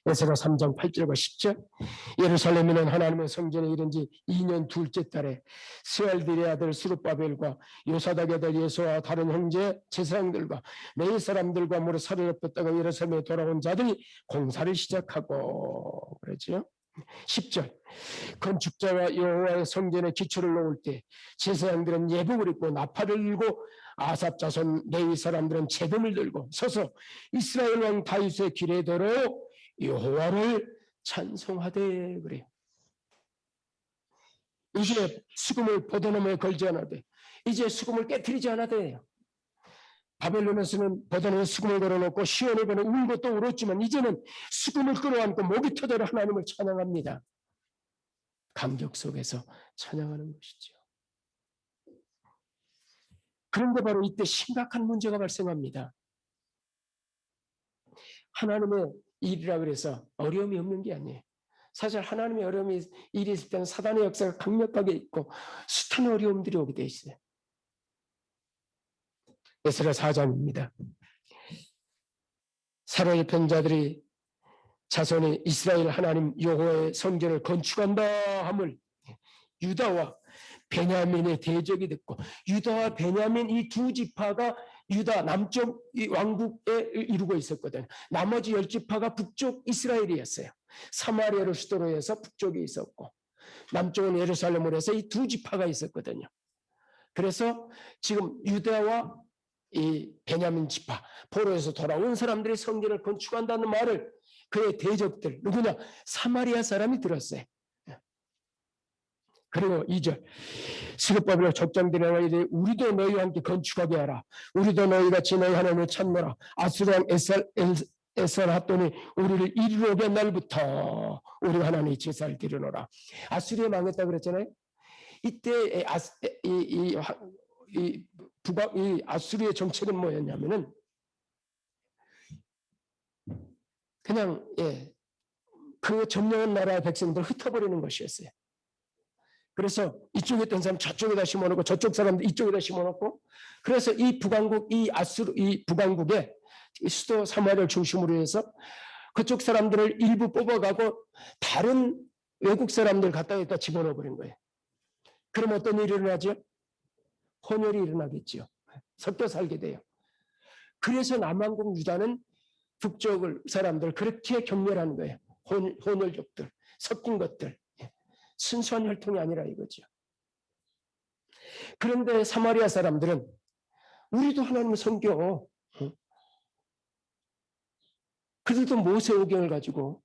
에스라 3장 8절과 10절. 예루살렘에는 하나님의 성전에 이른 지 2년 둘째 달에 스알딜의 아들 스룹바벨과 요사닥의 아들 예수와 다른 형제 제사장들과 레위 사람들과 모두 살을 엎었다가 예루살렘에 돌아온 자들이 공사를 시작하고 그러죠. 10절. 건축자와 여호와의 성전에 기초를 놓을 때 제사장들은 예복을 입고 나팔을 들고 아삽 자손 레위 사람들은 제금을 들고 서서 이스라엘 왕 다윗의 기례대로 여호와를 찬송하되 그래요. 이제 수금을 버드나무에 걸지 않아도 이제 수금을 깨트리지 않아도 해요. 바벨론에서는 버드나무에 수금을 걸어놓고 시온에 가는 울고 또 울었지만 이제는 수금을 끌어안고 목이 터져라 하나님을 찬양합니다. 감격 속에서 찬양하는 것이죠. 그런데 바로 이때 심각한 문제가 발생합니다. 하나님의 일이라 그래서 어려움이 없는 게 아니에요. 사실 하나님의 어려움이 일이 있을 때는 사단의 역사가 강력하게 있고 숱한 어려움들이 오게 돼 있어요. 에스라 4장입니다. 살아있는 편자들이 자손이 이스라엘 하나님 여호와의 성전을 건축한다 함을 유다와 베냐민의 대적이 됐고 유다와 베냐민 이 두 지파가 유다 남쪽 왕국에 이루고 있었거든요. 나머지 10지파가 북쪽 이스라엘이었어요. 사마리아를 수도로 해서 북쪽에 있었고 남쪽은 예루살렘으로 해서 이 두 지파가 있었거든요. 그래서 지금 유다와 이 베냐민 지파 포로에서 돌아온 사람들이 성전을 건축한다는 말을 그의 대적들 누구냐 사마리아 사람이 들었어요. 그리고 2절 스룹바벨과 족장들이나 이르되 우리도 너희와 함께 건축하게 하라. 우리도 너희같이 너희 하나님을 찾노라. 아수르 왕 에살핫돈이 우리를 이리로 오게 날부터 우리 하나님의 제사를 드리노라. 아수르에 망했다 그랬잖아요. 이때 이 아수르의 정책은 뭐였냐면은 그냥 그 점령한 나라의 백성들 흩어버리는 것이었어요. 그래서 이쪽에 있던 사람 저쪽에다 심어놓고 저쪽 사람도 이쪽에다 심어놓고 그래서 이 북왕국 이 북왕국의 수도 사마리아를 중심으로 해서 그쪽 사람들을 일부 뽑아가고 다른 외국 사람들 갖다가 집어넣어 버린 거예요. 그럼 어떤 일이 일어나죠? 혼혈이 일어나겠죠. 섞여 살게 돼요. 그래서 남왕국 유다는 북쪽 사람들 그렇게 경멸하는 거예요. 혼혈족들, 섞인 것들. 순수한 혈통이 아니라 이거죠. 그런데 사마리아 사람들은 우리도 하나님을 섬겨. 그들도 모세오경을 가지고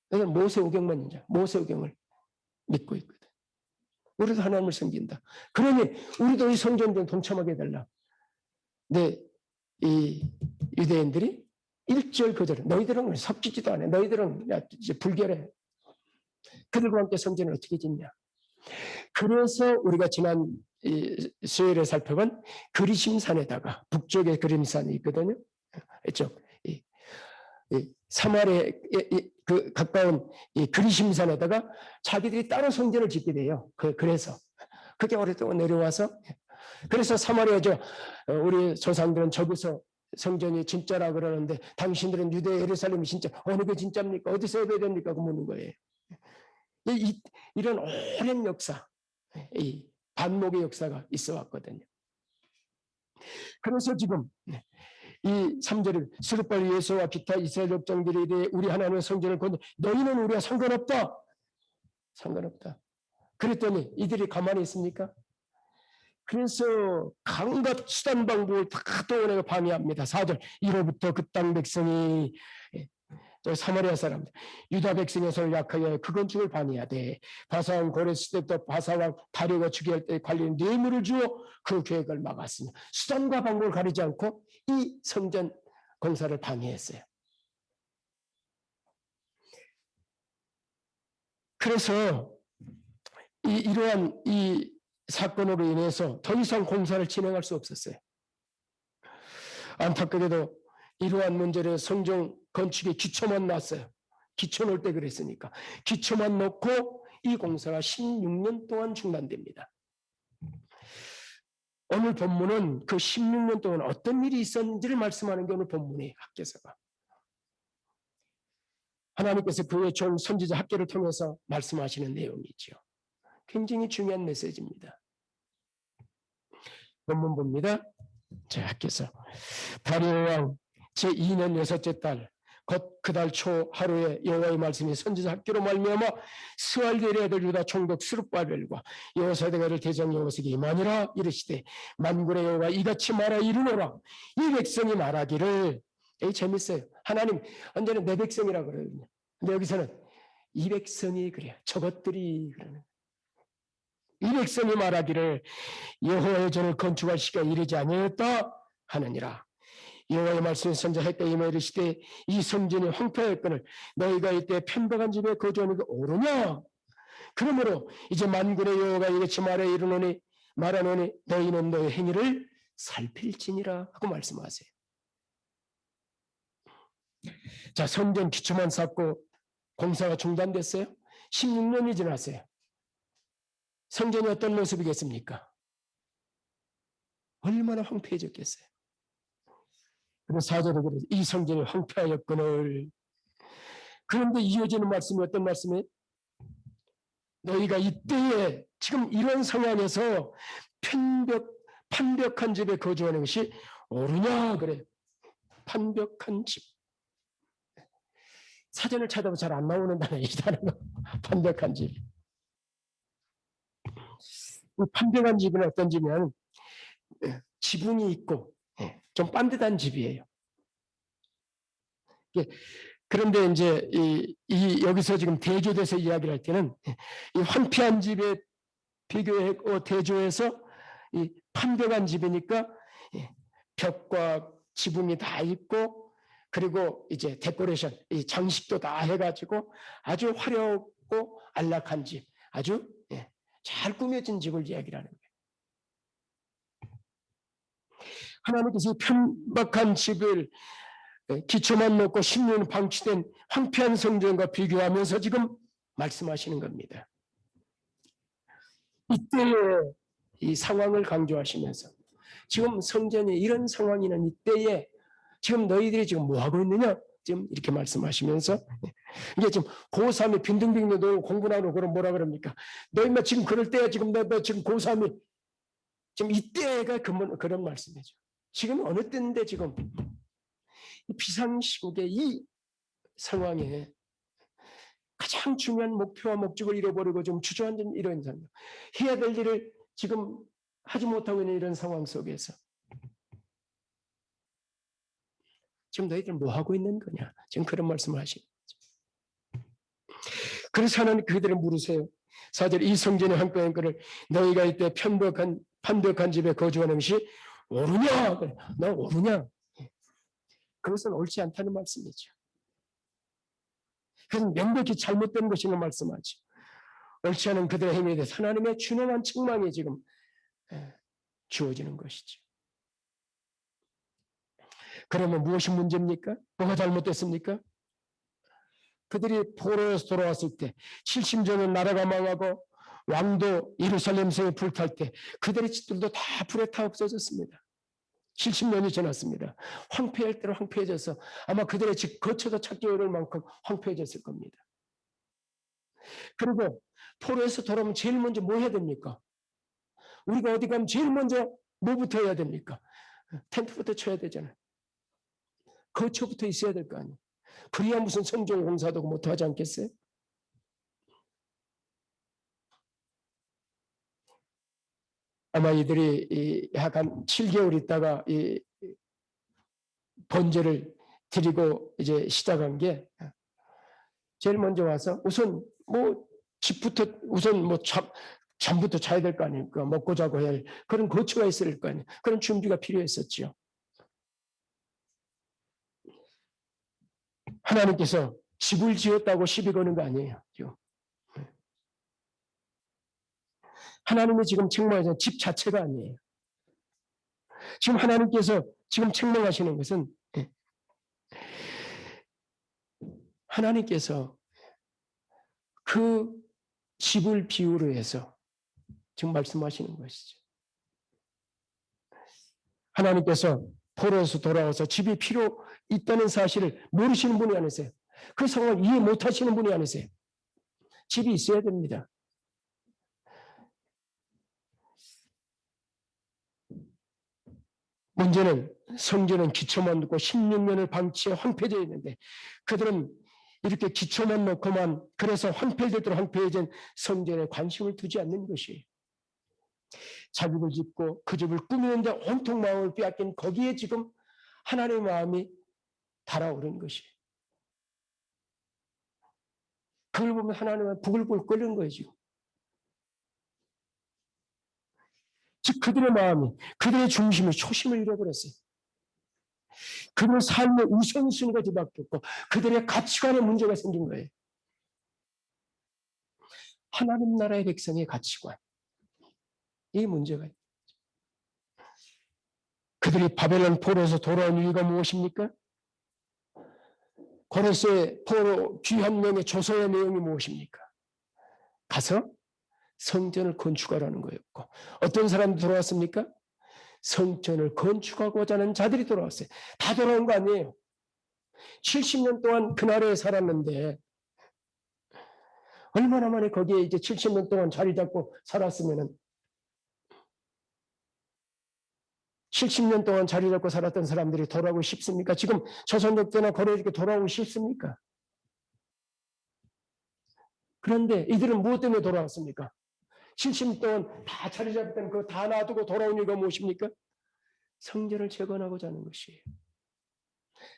모세오경만 있냐. 모세오경을 믿고 있거든. 우리도 하나님을 섬긴다. 그러니 우리도 이 성전에 동참하게 해달라. 근데 이 유대인들이 1절 그대로 너희들은 섞이지도 않아. 너희들은 이제 불결해. 그들과 함께 성전을 어떻게 짓냐. 그래서 우리가 지난 수요일에 살펴본 그리심산에다가 북쪽에 그리심산이 있거든요. 이쪽 사마리아 그 가까운 이 그리심산에다가 자기들이 따로 성전을 짓게 돼요. 그래서 그게 오랫동안 내려와서 그래서 사마리아죠. 우리 조상들은 저기서 성전이 진짜라 그러는데 당신들은 유대 예루살렘이 진짜 어느 게 진짜입니까? 어디서 예배해야 됩니까? 그 묻는 거예요. 이런 오랜 역사, 이 반목의 역사가 있어 왔거든요. 그래서 지금 이 3절에 스룹바벨 예수와 기타 이스라엘 족장들에 대해 우리 하나님의 성전을 건너 너희는 우리와 상관없다. 상관없다. 그랬더니 이들이 가만히 있습니까? 그래서 강각 수단 방법을 다 동원해서 방해합니다. 4절 이로부터 그 땅 백성이 사마리아 사람들 유다 백성의 손을 약하게 그 건축을 반의하되 바사왕 고레스 때부터 바사왕 다리오가 즉위할 때 관리인 뇌물을 주어 그 계획을 막았으며 수단과 방법을 가리지 않고 이 성전 공사를 방해했어요. 그래서 이러한 이 사건으로 인해서 더 이상 공사를 진행할 수 없었어요. 안타깝게도 이러한 문제를 성전 건축에 기초만 놨어요. 기초 놓을 때 그랬으니까. 기초만 놓고 이 공사가 16년 동안 중단됩니다. 오늘 본문은 그 16년 동안 어떤 일이 있었는지를 말씀하는 게 오늘 본문의 학계서가. 하나님께서 그의 종 선지자 학교를 통해서 말씀하시는 내용이죠. 굉장히 중요한 메시지입니다. 본문 봅니다. 자, 학교에서 다리오 왕 제2년 6째 달 곧 그 달 초 하루에 여호와의 말씀이 선지자 학교로 말미암아 스알델의 아들 유다 총독 스룹바벨과 여호사대가를 대장 여호와에게 임하니라. 이르시되 만군의 여호와 이같이 말하 이르노라. 이 백성이 말하기를, 재밌어요. 하나님 언제는 내 백성이라 그러거든요. 근데 여기서는 이 백성이 그래요. 저것들이 그러는, 이 백성이 말하기를 여호와의 전을 건축할 시간이 이르지 아니하였다 하느니라. 여호와의 말씀이 선지자 학교에 임하여 이르시되 이 성전이 황폐하였거늘 너희가 이때 편박한 집에 거주하는 게 옳으냐. 그러므로 이제 만군의 여호와가 이같이 말하노니 너희는 너희 행위를 살필지니라 하고 말씀하세요. 자, 성전 기초만 쌓고 공사가 중단됐어요. 16년이 지났어요. 성전이 어떤 모습이겠습니까? 얼마나 황폐해졌겠어요. 그래서 4절에 그래서 이 성전이 황폐하였거늘. 그런데 이어지는 말씀이 어떤 말씀이에요? 너희가 이때에 지금 이런 상황에서 판벽한 집에 거주하는 것이 옳으냐 그래. 판벽한 집. 사전을 찾아도 잘 안 나오는 단어가 판벽한 집. 판벽한 집은 어떤 집이냐면 지붕이 있고 좀 반듯한 집이에요. 그런데 이제 여기서 지금 대조돼서 이야기를 할 때는 이 황폐한 집에 비교해 대조해서 이 판벽한 집이니까 벽과 지붕이 다 있고 그리고 이제 데코레이션, 이 장식도 다 해가지고 아주 화려하고 안락한 집, 아주 잘 꾸며진 집을 이야기를 하는 거예요. 하나님께서 편박한 집을 기초만 놓고 10년 방치된 황폐한 성전과 비교하면서 지금 말씀하시는 겁니다. 이때의 이 상황을 강조하시면서 지금 성전이 이런 상황이는 이때에 지금 너희들이 지금 뭐 하고 있느냐? 지금 이렇게 말씀하시면서 이게 지금 고3이 빈둥빈둥 너 공부 안 하고 그럼 뭐라 그럽니까? 너희만 지금 그럴 때야 지금 너 지금 고3이 지금 이때가 그런 말씀이죠. 지금 어느 때인데 지금 비상시국의 이 상황에 가장 중요한 목표와 목적을 잃어버리고 좀 주저앉은 이런 상황, 해야 될 일을 지금 하지 못하고 있는 이런 상황 속에서 지금 너희들 뭐 하고 있는 거냐? 지금 그런 말씀을 하시는 거죠. 그래서 하나님 그들을 물으세요. 4절 이 성전의 황폐한 것을 너희가 이때 판벽한 집에 거주하는 것이 옳으냐? 너 옳으냐? 그것은 옳지 않다는 말씀이죠. 그것은 명백히 잘못된 것이라는 말씀하죠. 옳지 않은 그들의 행위에 대해서 하나님의 준엄한 책망이 지금 주어지는 것이죠. 그러면 무엇이 문제입니까? 뭐가 잘못됐습니까? 그들이 포로에서 돌아왔을 때 70년은 나라가 망하고 왕도 예루살렘 성에 불탈 때 그들의 집들도 다 불에 타 없어졌습니다. 70년이 지났습니다. 황폐할 대로 황폐해져서 아마 그들의 집 거처도 찾기 어려울 만큼 황폐해졌을 겁니다. 그리고 포로에서 돌아오면 제일 먼저 뭐 해야 됩니까? 우리가 어디 가면 제일 먼저 뭐부터 해야 됩니까? 텐트부터 쳐야 되잖아요. 거처부터 있어야 될 거 아니에요. 그래야 무슨 성전 공사도 못하지 않겠어요? 아마 이들이 약간 7개월 있다가 이 번제를 드리고 이제 시작한 게 제일 먼저 와서 우선 뭐 집부터 우선 뭐 잠부터 자야 될 거 아닙니까? 먹고 자고 해야 할 그런 거처가 있을 거 아니에요. 그런 준비가 필요했었죠. 하나님께서 집을 지었다고 시비 거는 거 아니에요. 하나님이 지금 책망하시는 집 자체가 아니에요. 지금 하나님께서 지금 책망하시는 것은 하나님께서 그 집을 비유로 해서 지금 말씀하시는 것이죠. 하나님께서 포로에서 돌아와서 집이 필요 있다는 사실을 모르시는 분이 아니세요. 그 상황을 이해 못하시는 분이 아니세요. 집이 있어야 됩니다. 문제는 성전은 기초만 놓고 16년을 방치해 황폐되어 있는데 그들은 이렇게 기초만 놓고만 그래서 황폐되도록 황폐해진 성전에 관심을 두지 않는 것이에요. 자기를 짓고 그 집을 꾸미는데 온통 마음을 빼앗긴 거기에 지금 하나님의 마음이 달아오른 것이에요. 그걸 보면 하나님은 부글부글 끓는 거예요, 지금. 즉, 그들의 마음이, 그들의 중심이 초심을 잃어버렸어요. 그들의 삶의 우선순위가 뒤바뀌었고, 그들의 가치관에 문제가 생긴 거예요. 하나님 나라의 백성의 가치관. 이 문제가 있어요. 그들이 바벨론 포로에서 돌아온 이유가 무엇입니까? 고레스의 포로 귀한 명의 조서의 내용이 무엇입니까? 가서 성전을 건축하라는 거였고, 어떤 사람들이 돌아왔습니까? 성전을 건축하고자 하는 자들이 돌아왔어요. 다 돌아온 거 아니에요. 70년 동안 그 나라에 살았는데 얼마나 만에 거기에 이제 70년 동안 자리 잡고 살았으면은 70년 동안 자리 잡고 살았던 사람들이 돌아오고 싶습니까? 지금 조선족 때나 고려족 돌아오고 싶습니까? 그런데 이들은 무엇 때문에 돌아왔습니까? 70년 동안 다 자리 잡았던 그거 다 놔두고 돌아온 이유가 무엇입니까? 성전을 재건하고자 하는 것이에요.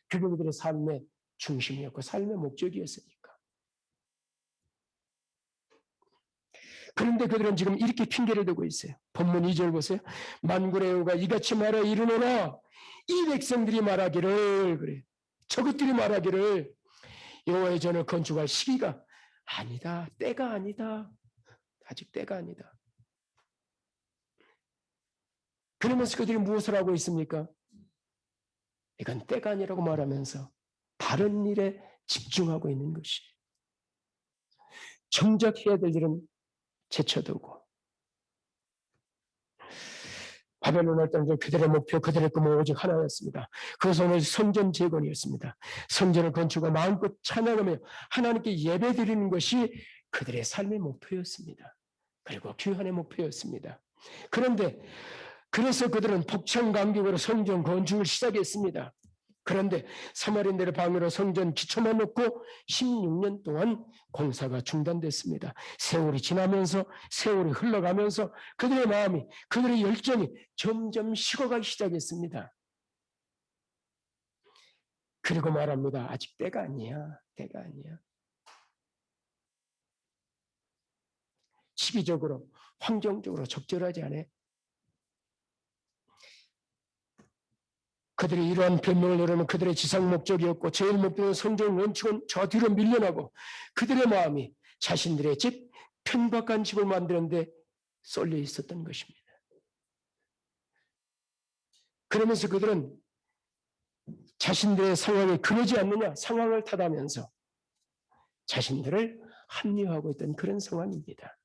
그게 그들의 삶의 중심이었고 삶의 목적이었으니까. 그런데 그들은 지금 이렇게 핑계를 대고 있어요. 본문 2절 보세요. 만군의 여호와가 이같이 말하 이르노라 이 백성들이 말하기를 그래. 저것들이 말하기를 여호와의 전을 건축할 시기가 아니다. 때가 아니다. 아직 때가 아니다. 그러면서 그들이 무엇을 하고 있습니까? 이건 때가 아니라고 말하면서 다른 일에 집중하고 있는 것이. 정작 해야 될 일은 제쳐두고 바벨론 할 때는 그들의 목표, 그들의 꿈은 오직 하나였습니다. 그것은 오직 성전 재건이었습니다. 성전을 건축하고 마음껏 찬양하며 하나님께 예배드리는 것이 그들의 삶의 목표였습니다. 그리고 귀환의 목표였습니다. 그런데 그래서 그들은 복창감격으로 성전 건축을 시작했습니다. 그런데 사마리아인들의 방해로 성전 기초만 놓고 16년 동안 공사가 중단됐습니다. 세월이 지나면서 세월이 흘러가면서 그들의 마음이 그들의 열정이 점점 식어가기 시작했습니다. 그리고 말합니다. 아직 때가 아니야. 때가 아니야. 시기적으로 환경적으로 적절하지 않아. 그들이 이러한 변명을 내려면 그들의 지상 목적이었고 제일 목적은 성전 원칙은 저 뒤로 밀려나고 그들의 마음이 자신들의 집, 편박한 집을 만드는데 쏠려 있었던 것입니다. 그러면서 그들은 자신들의 상황이 그러지 않느냐 상황을 탓하면서 자신들을 합리화하고 있던 그런 상황입니다.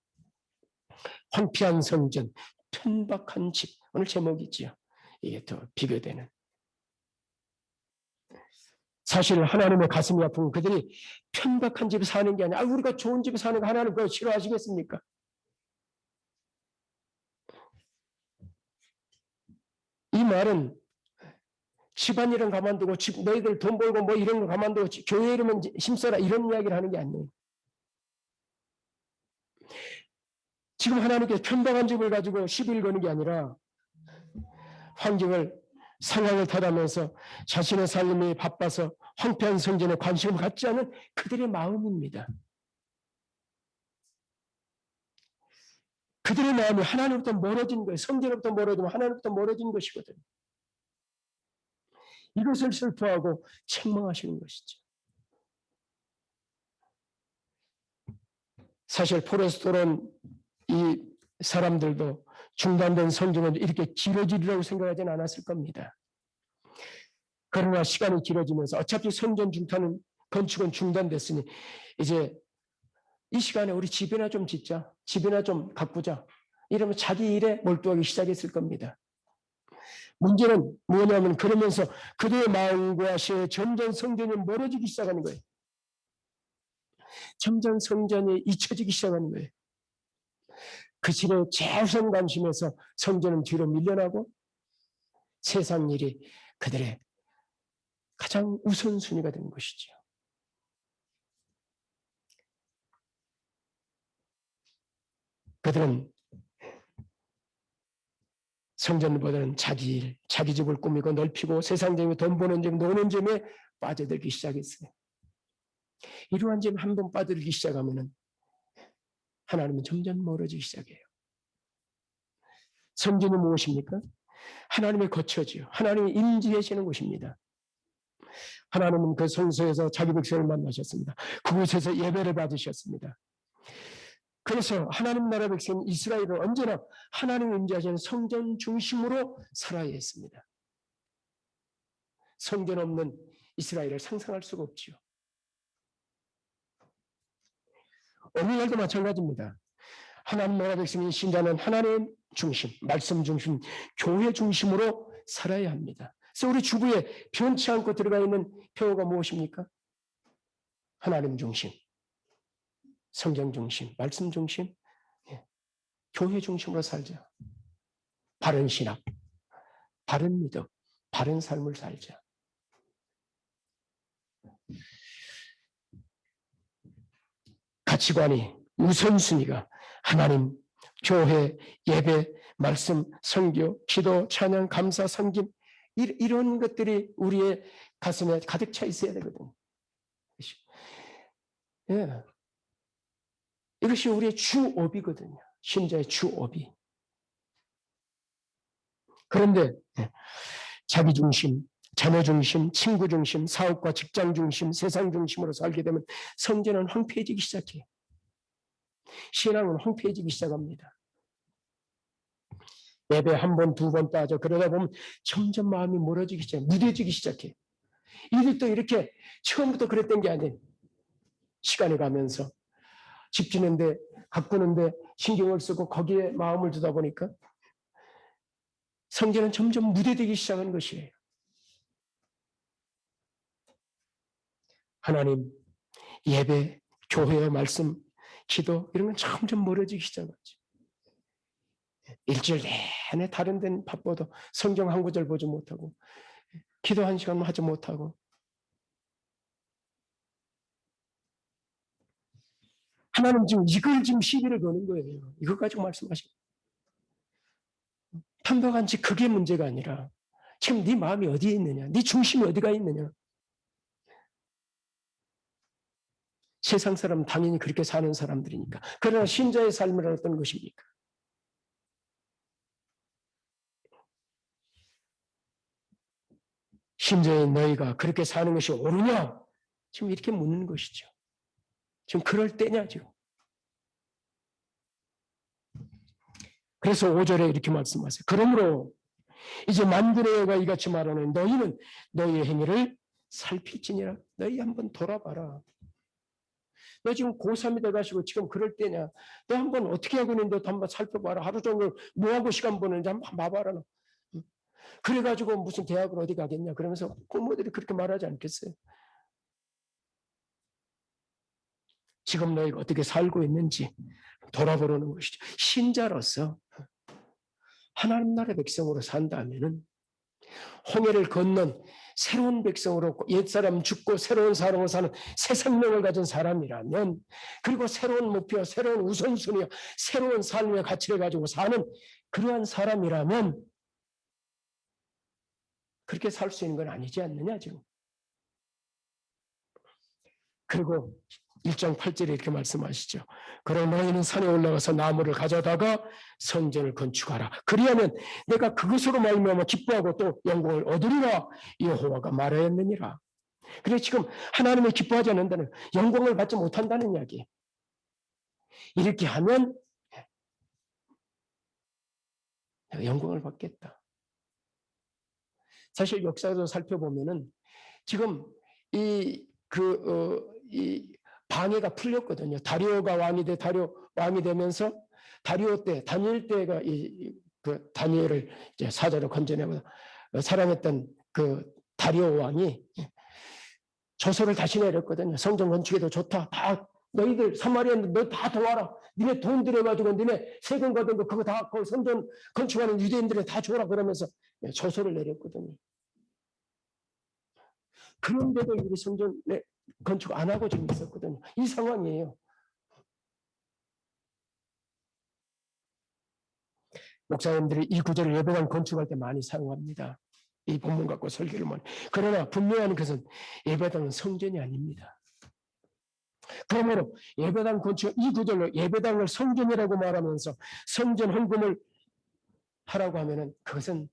황폐한 성전, 편박한 집, 오늘 제목이지요. 이게 더 비교되는. 사실 하나님의 가슴이 아픈 그들이 편박한 집에 사는 게 아니라 우리가 좋은 집에 사는 거 하나님 그거 싫어하시겠습니까? 이 말은 집안일은 가만두고 너희들 돈 벌고 뭐 이런 거 가만두고 교회 이름은 힘써라 이런 이야기를 하는 게 아니에요. 지금 하나님께 편박한 집을 가지고 시비를 거는 게 아니라 환경을 상황을 탓하면서 자신의 삶이 바빠서 황폐한 성전에 관심을 갖지 않은 그들의 마음입니다. 그들의 마음이 하나님부터 멀어진 거예요. 성전으로부터 멀어지면 하나님부터 멀어진 것이거든요. 이것을 슬퍼하고 책망하시는 것이죠. 사실 포로에서 돌아온 이 사람들도 중단된 성전은 이렇게 길어지리라고 생각하지는 않았을 겁니다. 그러나 시간이 길어지면서 어차피 성전 중단은 건축은 중단됐으니 이제 이 시간에 우리 집이나 좀 짓자, 집이나 좀 가꾸자 이러면 자기 일에 몰두하기 시작했을 겁니다. 문제는 뭐냐면 그러면서 그들의 마음과 시에 점점 성전이 멀어지기 시작하는 거예요. 점점 성전이 잊혀지기 시작하는 거예요. 그 실의 최우선 관심에서 성전은 뒤로 밀려나고 세상 일이 그들의 가장 우선순위가 된 것이죠. 그들은 성전보다는 자기 일, 자기 집을 꾸미고 넓히고 세상적인 돈 버는 점, 노는 점에 빠져들기 시작했어요. 이러한 점에 한 번 빠져들기 시작하면 하나님은 점점 멀어지기 시작해요. 성전이 무엇입니까? 하나님의 거처지요. 하나님이 임재하시는 곳입니다. 하나님은 그 성소에서 자기 백성을 만나셨습니다. 그곳에서 예배를 받으셨습니다. 그래서 하나님 나라 백성 이스라엘은 언제나 하나님 임재하시는 성전 중심으로 살아야 했습니다. 성전 없는 이스라엘을 상상할 수가 없지요. 오늘날도 마찬가지입니다. 하나님 나라 백성인 신자는 하나님 중심, 말씀 중심, 교회 중심으로 살아야 합니다. 그래서 우리 주부에 변치 않고 들어가 있는 표어가 무엇입니까? 하나님 중심, 성경 중심, 말씀 중심, 교회 중심으로 살자. 바른 신학, 바른 믿음, 바른 삶을 살자. 가치관이 우선순위가 하나님, 교회, 예배, 말씀, 선교, 기도, 찬양, 감사, 섬김 이런 것들이 우리의 가슴에 가득 차 있어야 되거든요. 예. 이것이 우리의 주업이거든요. 신자의 주업이. 그런데 자기 중심, 자녀 중심, 친구 중심, 사업과 직장 중심, 세상 중심으로 살게 되면 성전은 황폐해지기 시작해요. 신앙은 황폐해지기 시작합니다. 예배 한 번, 두 번 빠져 그러다 보면 점점 마음이 멀어지기 시작해, 무뎌지기 시작해. 이들도 이렇게 처음부터 그랬던 게 아니에요. 시간이 가면서 집 지는데, 가꾸는데 신경을 쓰고 거기에 마음을 두다 보니까 성전은 점점 무뎌지기 시작한 것이에요. 하나님, 예배, 교회의 말씀, 기도 이런 건 점점 멀어지기 시작하죠. 일주일 내내 다른 데는 바빠도 성경 한 구절 보지 못하고 기도 한 시간만 하지 못하고 하나님 지금 이걸 지금 시비를 거는 거예요. 이거 가지고 말씀하시고 판박한지 그게 문제가 아니라 지금 네 마음이 어디에 있느냐, 네 중심이 어디가 있느냐. 세상 사람은 당연히 그렇게 사는 사람들이니까. 그러나 신자의 삶은 어떤 것입니까? 신자의 너희가 그렇게 사는 것이 옳으냐? 지금 이렇게 묻는 것이죠. 지금 그럴 때냐 지금. 그래서 5절에 이렇게 말씀하세요. 그러므로 이제 만군의 여호와가 이같이 말하는 너희는 너희의 행위를 살필지니라. 너희 한번 돌아봐라. 너 지금 고3이 돼가지고 지금 그럴 때냐? 너 한번 어떻게 하고 있는지 한번 살펴봐라. 하루 종일 뭐하고 시간 보내는지 한번 봐봐라. 그래가지고 무슨 대학을 어디 가겠냐? 그러면서 부모들이 그렇게 말하지 않겠어요? 지금 너희가 어떻게 살고 있는지 돌아보려는 것이죠. 신자로서 하나님 나라의 백성으로 산다면은 홍해를 건넌 새로운 백성으로 옛사람 죽고 새로운 사람으로 사는 새 생명을 가진 사람이라면 그리고 새로운 목표, 새로운 우선순위와 새로운 삶의 가치를 가지고 사는 그러한 사람이라면 그렇게 살 수 있는 건 아니지 않느냐 지금. 그리고 1장 8절에 이렇게 말씀하시죠. 그러나 너희는 산에 올라가서 나무를 가져다가 성전을 건축하라. 그리하면 내가 그것으로 말미암아 기뻐하고 또 영광을 얻으리라. 여호와가 말하였느니라. 그래서 지금 하나님을 기뻐하지 않는다는 영광을 받지 못한다는 이야기. 이렇게 하면 내가 영광을 받겠다. 사실 역사를 살펴보면은 지금 이 방해가 풀렸거든요. 다리오가 왕이 되면서 다리오 때 다니엘 때가 그 다니엘을 이제 사자로 건져내고 사랑했던 그 다리오 왕이 조서를 다시 내렸거든요. 성전 건축에도 좋다. 다 너희들 사마리아인들 너 다 도와라. 니네 돈 들여가지고 니네 세금 거둔 거 그거 다 그 성전 건축하는 유대인들에 다 줘라 그러면서 조서를 내렸거든요. 그런데도 우리 성전 건축 안 하고 지금 있었거든요. 이 상황이에요. 목사님들이 이 구절을 예배당 건축할 때 많이 사용합니다. 이 본문 갖고 설교를 많이. 그러나 분명한 것은 예배당은 성전이 아닙니다. 그러므로 예배당 건축 이 구절로 예배당을 성전이라고 말하면서 성전 헌금을 하라고 하면은 그것은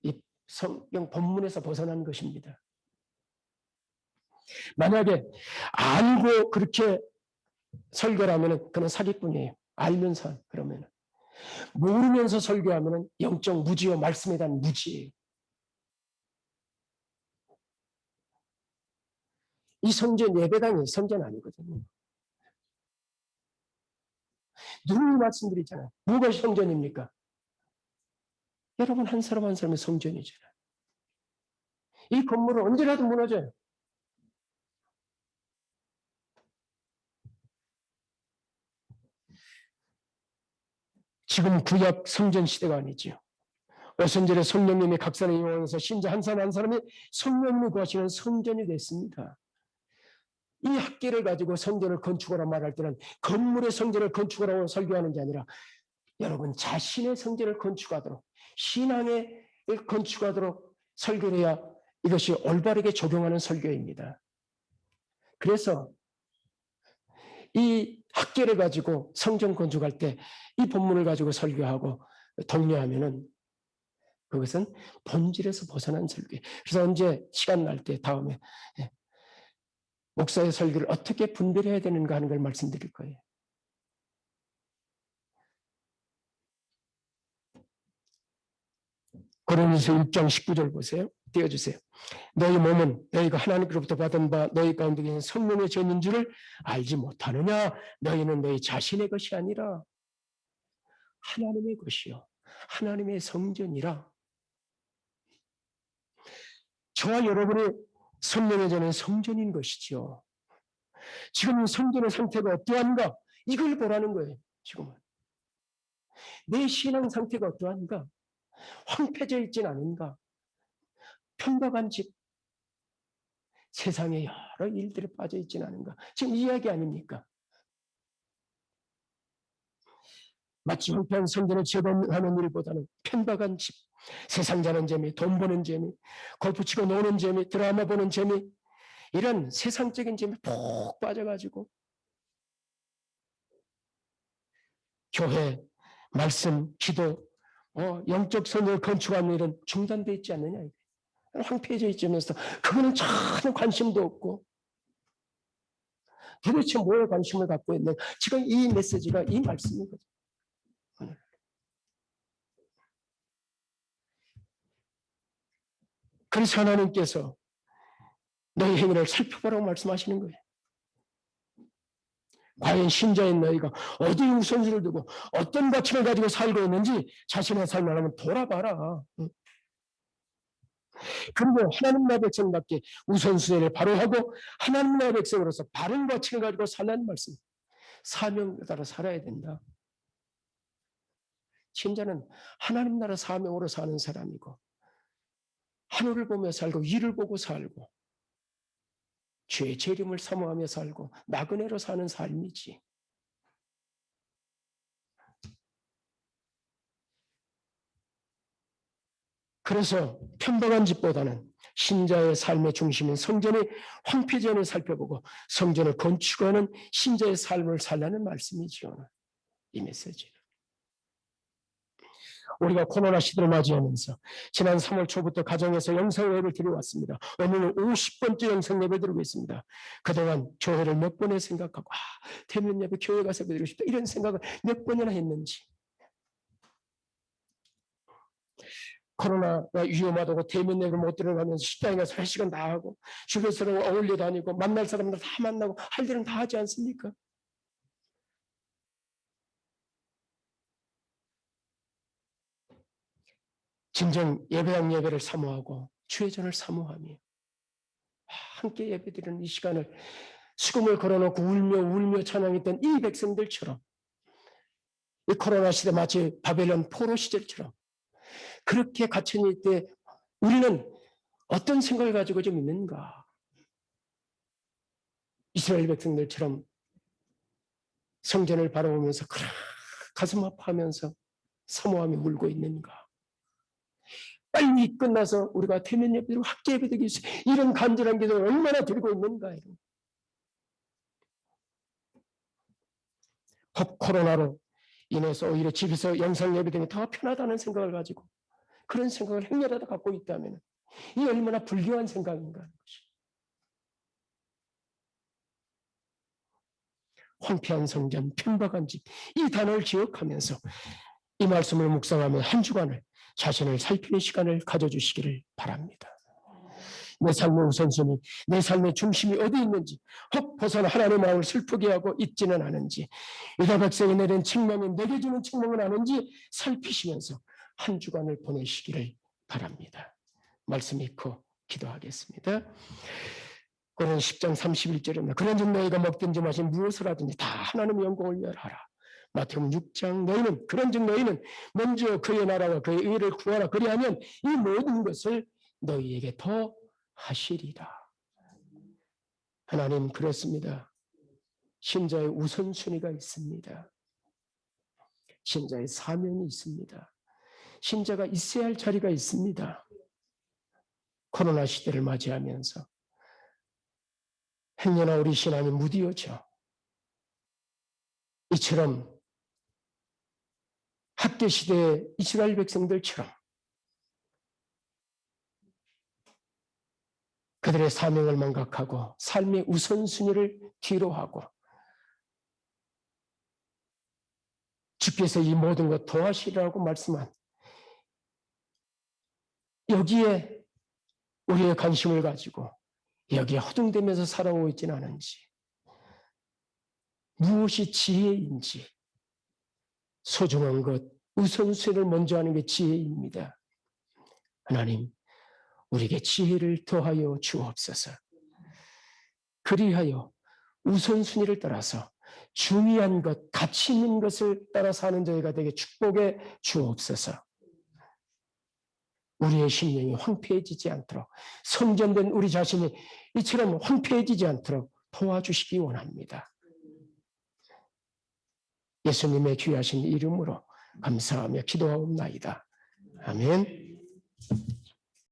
이 성경 본문에서 벗어난 것입니다. 만약에 알고 그렇게 설교를 하면은 그는 사기꾼이에요. 알면서 그러면은 모르면서 설교하면은 영적 무지요 말씀에 대한 무지예요. 이 성전 예배당이 성전 아니거든요. 늘 말씀드리잖아요. 누가 성전입니까? 여러분 한 사람 한 사람의 성전이잖아요. 이 건물은 언제라도 무너져요. 지금 구약 성전 시대가 아니죠. 오순절에 성령님의 각산을 이용해서 신자 한 사람 한 사람이 성령님이 구하시는 성전이 됐습니다. 이 학계를 가지고 성전을 건축하라 말할 때는 건물의 성전을 건축하라고 설교하는 게 아니라 여러분 자신의 성전을 건축하도록 신앙의 건축하도록 설교를 해야 이것이 올바르게 적용하는 설교입니다. 그래서 이 학계를 가지고 성전 건축할 때 이 본문을 가지고 설교하고 독려하면은 그것은 본질에서 벗어난 설교예요. 그래서 언제 시간 날 때 다음에 목사의 설교를 어떻게 분별해야 되는가 하는 걸 말씀드릴 거예요. 고린도서 1장 19절 보세요. 띄워주세요. 너희 몸은 너희가 하나님께로부터 받은 바 너희 가운데 있는 성령의 전인 줄을 알지 못하느냐? 너희는 너희 자신의 것이 아니라 하나님의 것이요 하나님의 성전이라. 저와 여러분의 성령의 전은 성전인 것이죠. 지금 성전의 상태가 어떠한가? 이걸 보라는 거예요. 지금은 내 신앙 상태가 어떠한가? 황폐져 있진 않은가? 편박한 집, 세상에 여러 일들에 빠져 있진 않은가? 지금 이 이야기 아닙니까? 마치 황폐한 성전을 재건하는 일보다는 편박한 집, 세상 자는 재미, 돈 버는 재미, 골프 치고 노는 재미, 드라마 보는 재미, 이런 세상적인 재미 푹 빠져가지고 교회, 말씀, 기도, 영적 선을 건축하는 일은 중단되어 있지 않느냐. 황폐해져 있으면서 그거는 전혀 관심도 없고 도대체 뭐에 관심을 갖고 있는 지금 이 메시지가 이 말씀이거든요. 그래서 하나님께서 너희 행위를 살펴보라고 말씀하시는 거예요. 과연 신자인 너희가 어디 우선순위를 두고 어떤 가치를 가지고 살고 있는지 자신의 삶을 한번 돌아봐라. 그리고 하나님 나라의 백성답게 우선순위를 바로 하고 하나님 나라의 백성으로서 바른 가치를 가지고 살라는 말씀. 사명에 따라 살아야 된다. 신자는 하나님 나라 사명으로 사는 사람이고 하늘을 보며 살고 위를 보고 살고 주의 재림을 사모하며 살고 나그네로 사는 삶이지. 그래서 편박한 집보다는 신자의 삶의 중심인 성전의 황폐전을 살펴보고 성전을 건축하는 신자의 삶을 살라는 말씀이지요. 이 메시지는. 우리가 코로나 시대를 맞이하면서 지난 3월 초부터 가정에서 영상 예배를 드려왔습니다. 오늘은 50번째 영상 예배 드리고 있습니다. 그동안 교회를 몇 번에 생각하고 대면 예배 교회 가서 드리고 싶다 이런 생각을 몇 번이나 했는지. 코로나가 위험하다고 대면 예배를 못 들어가면서 식당에 가서 회식은 다 하고 주변 사람 어울려 다니고 만날 사람들 다 만나고 할 일은 다 하지 않습니까? 진정 예배당 예배를 사모하고 주의 전을 사모하며 함께 예배드리는 이 시간을 수금을 걸어놓고 울며 찬양했던 이 백성들처럼, 이 코로나 시대 마치 바벨론 포로 시절처럼 그렇게 갇혀있을 때 우리는 어떤 생각을 가지고 좀 있는가? 이스라엘 백성들처럼 성전을 바라보면서 가슴 아파하면서 사모하며 울고 있는가? 빨리 끝나서 우리가 대면 예배드리고 학교 예배드리고 이런 간절한 기도를 얼마나 드리고 있는가? 코로나로 인해서 오히려 집에서 영상 예배드리면 더 편하다는 생각을 가지고 그런 생각을 행여라도 갖고 있다면 이 얼마나 불교한 생각인가 하는 것이. 황폐한 성전, 편박한 집, 이 단어를 기억하면서 이 말씀을 묵상하며 한 주간을 자신을 살피는 시간을 가져주시기를 바랍니다. 내 삶의 우선순위, 내 삶의 중심이 어디 있는지, 혹 벗어나 하나님의 마음을 슬프게 하고 있지는 않은지, 유다 백성이 내린 책망이 내게 주는 책망은 아는지 살피시면서 한 주간을 보내시기를 바랍니다. 말씀 읽고 기도하겠습니다. 그런 10장 31절입니다. 그런즉 너희가 먹든지 마신 무엇을 하든지 다 하나님의 영광을 위하여 하라. 마태복음 6장 그런즉 너희는 먼저 그의 나라와 그의 의를 구하라. 그리하면 이 모든 것을 너희에게 더 하시리라. 하나님 그렇습니다. 신자의 우선순위가 있습니다. 신자의 사명이 있습니다. 신자가 있어야 할 자리가 있습니다. 코로나 시대를 맞이하면서 행여나 우리 신앙이 무디어져 이처럼 학대 시대의 이스라엘 백성들처럼 그들의 사명을 망각하고 삶의 우선순위를 뒤로하고 주께서 이 모든 것 도와시라고 말씀한 여기에 우리의 관심을 가지고 여기에 허둥대면서 살아오고 있지는 않은지, 무엇이 지혜인지, 소중한 것, 우선순위를 먼저 하는 게 지혜입니다. 하나님, 우리에게 지혜를 더하여 주옵소서. 그리하여 우선순위를 따라서 중요한 것, 가치 있는 것을 따라 사는 저희가 되게 축복해 주옵소서. 우리의 심령이 황폐해지지 않도록, 성전된 우리 자신이 이처럼 황폐해지지 않도록 도와주시기 원합니다. 예수님의 귀하신 이름으로 감사하며 기도하옵나이다. 아멘.